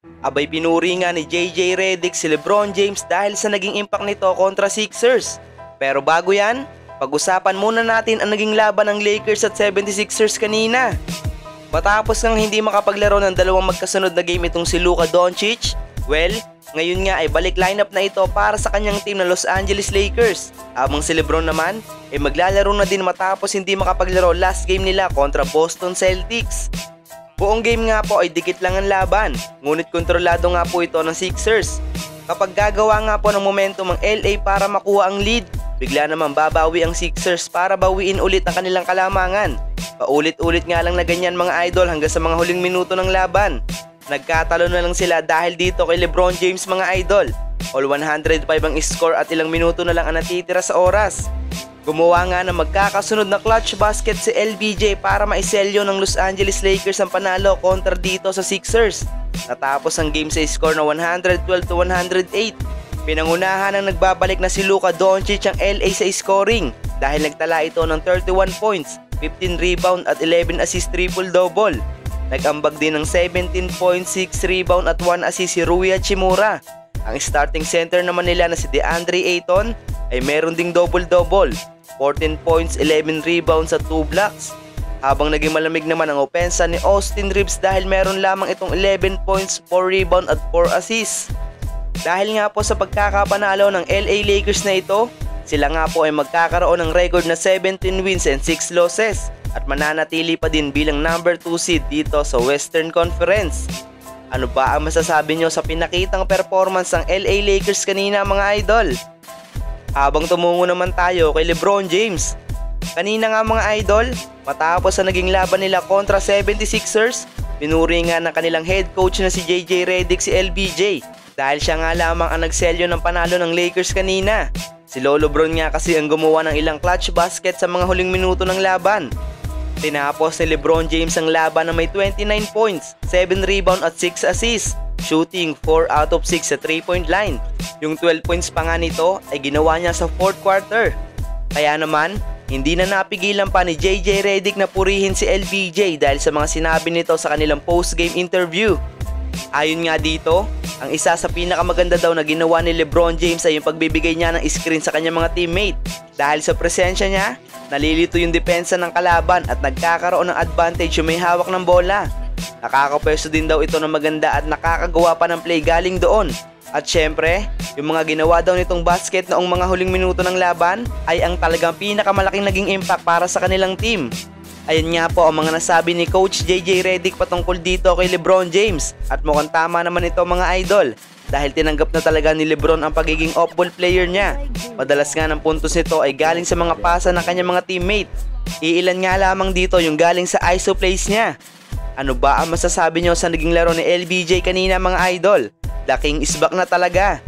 Abay pinuri nga ni JJ Redick si LeBron James dahil sa naging impact nito kontra Sixers. Pero bago yan, pag-usapan muna natin ang naging laban ng Lakers at 76ers kanina. Matapos nang hindi makapaglaro ng dalawang magkasunod na game itong si Luka Doncic, well, ngayon nga ay balik lineup na ito para sa kanyang team na Los Angeles Lakers. Habang si LeBron naman ay maglalaro na din matapos hindi makapaglaro last game nila kontra Boston Celtics. Buong game nga po ay dikit lang ang laban, ngunit kontrolado nga po ito ng Sixers. Kapag gagawa nga po ng momentum ang LA para makuha ang lead, bigla naman babawi ang Sixers para bawiin ulit ang kanilang kalamangan. Paulit-ulit nga lang na ganyan mga idol hanggang sa mga huling minuto ng laban. Nagkatalo na lang sila dahil dito kay LeBron James mga idol. All 105 ang score at ilang minuto na lang ang natitira sa oras. Gumawa nga ng magkakasunod na clutch basket si LBJ para maiselyo ng Los Angeles Lakers ang panalo kontra dito sa Sixers. Natapos ang game sa score na 112-108. Pinangunahan ng nagbabalik na si Luka Doncic ang LA sa scoring dahil nagtala ito ng 31 points, 15 rebound at 11 assist triple-double. Nag-ambag din ng 17.6 rebound at 1 assist si Rui Hachimura. Ang starting center naman nila na si DeAndre Ayton ay meron ding double-double, 14 points, 11 rebounds at 2 blocks. Habang naging malamig naman ang opensa ni Austin Reeves dahil meron lamang itong 11 points, 4 rebound at 4 assists. Dahil nga po sa pagkakapanalo ng LA Lakers na ito, sila nga po ay magkakaroon ng record na 17 wins and 6 losses at mananatili pa din bilang number 2 seed dito sa Western Conference. Ano ba ang masasabi nyo sa pinakitang performance ng LA Lakers kanina mga idol? Habang tumungo naman tayo kay LeBron James. Kanina nga mga idol, matapos sa naging laban nila kontra 76ers, pinuri nga ng kanilang head coach na si JJ Redick si LBJ dahil siya nga lamang ang nagselyo ng panalo ng Lakers kanina. Si Lolo Bron nga kasi ang gumawa ng ilang clutch basket sa mga huling minuto ng laban. Tinapos ni LeBron James ang laban na may 29 points, 7 rebound at 6 assists, shooting 4 out of 6 sa 3-point line. Yung 12 points pa nga nito ay ginawa niya sa 4th quarter. Kaya naman, hindi na napigilan pa ni JJ Redick na purihin si LBJ dahil sa mga sinabi nito sa kanilang post-game interview. Ayon nga dito, ang isa sa pinakamaganda daw na ginawa ni LeBron James ay yung pagbibigay niya ng screen sa kanyang mga teammate. Dahil sa presensya niya, nalilito yung depensa ng kalaban at nagkakaroon ng advantage yung may hawak ng bola. Nakakapwesto din daw ito ng maganda at nakakagawa pa ng play galing doon. At syempre, yung mga ginawa daw nitong basket noong mga huling minuto ng laban ay ang talagang pinakamalaking naging impact para sa kanilang team. Ayun nga po ang mga nasabi ni Coach JJ Redick patungkol dito kay LeBron James at mukhang tama naman ito mga idol dahil tinanggap na talaga ni LeBron ang pagiging off-ball player niya. Madalas nga ng puntos nito ay galing sa mga pasa ng kanyang mga teammate. Iilan nga lamang dito yung galing sa ISO plays niya. Ano ba ang masasabi nyo sa naging laro ni LBJ kanina mga idol? The King is back na talaga.